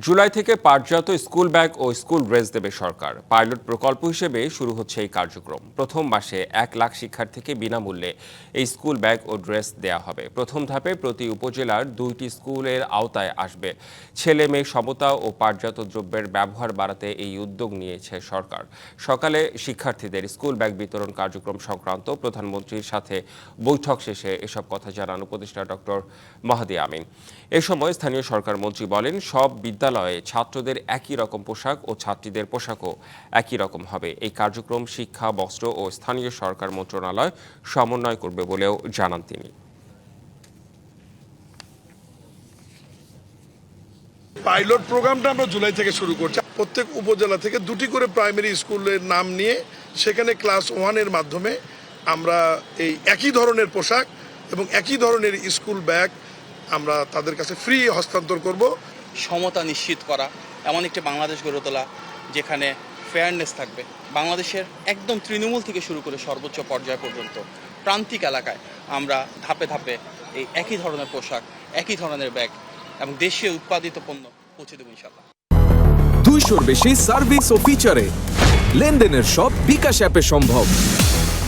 জুলাই থেকে পাঠজাত school bag ও school dress দেবে সরকার। Pilot প্রকল্প হিসেবে শুরু হচ্ছে এই কার্যক্রম। প্রথম মাসে 1 লাখ শিক্ষার্থীকে বিনামূল্যে এই স্কুল ব্যাগ ও ড্রেস দেয়া হবে। প্রথম ধাপে প্রতি উপজেলার 2টি স্কুলের আওতায় আসবে। ছেলে মেয়ে সমতা ও পাঠজাত দ্রব্যের ব্যবহার বাড়াতে এই উদ্যোগ নিয়েছে সরকার। সকালে শিক্ষার্থীদের স্কুল ব্যাগ বিতরণ কার্যক্রম সংক্রান্ত প্রধানমন্ত্রীর সাথে বৈঠক শেষে এসব কথা জানান উপদেষ্টা ডক্টর মাহাদি আমিন। এ সময় স্থানীয় সরকার মন্ত্রী বলেন, সব বিদ্যালয়ে ছাত্রদের একই রকম পোশাক ও ছাত্রীদের পোশাকও একই রকম হবে। এই কার্যক্রম শিক্ষা, বস্ত্র ও স্থানীয় সরকার মন্ত্রণালয় সমন্বয় করবে বলেও জানান তিনি। পাইলট প্রোগ্রামটা আমরা জুলাই থেকে শুরু করছি। প্রত্যেক উপজেলা থেকে 2টি করে প্রাইমারি স্কুলের নাম নিয়ে সেখানে ক্লাস 1-এর মাধ্যমে আমরা এই একই ধরনের পোশাক এবং একই ধরনের স্কুল ব্যাগ আমরা তাদের কাছে ফ্রি হস্তান্তর করব। সমতা নিশ্চিত করা, এমন একটি বাংলাদেশ গড়ে তোলা যেখানে ফেয়ারনেস থাকবে। বাংলাদেশের একদম তৃণমূল থেকে শুরু করে সর্বোচ্চ পর্যায় পর্যন্ত প্রান্তিক এলাকায় আমরা ধাপে ধাপে এই একই ধরনের পোশাক, একই ধরনের ব্যাগ এবং দেশীয় উৎপাদিত পণ্য পৌঁছে দেব ইনশাআল্লাহ। 200-র বেশি সার্ভিস ও ফিচারে লেনদেনের সব বিকাশ অ্যাপে সম্ভব।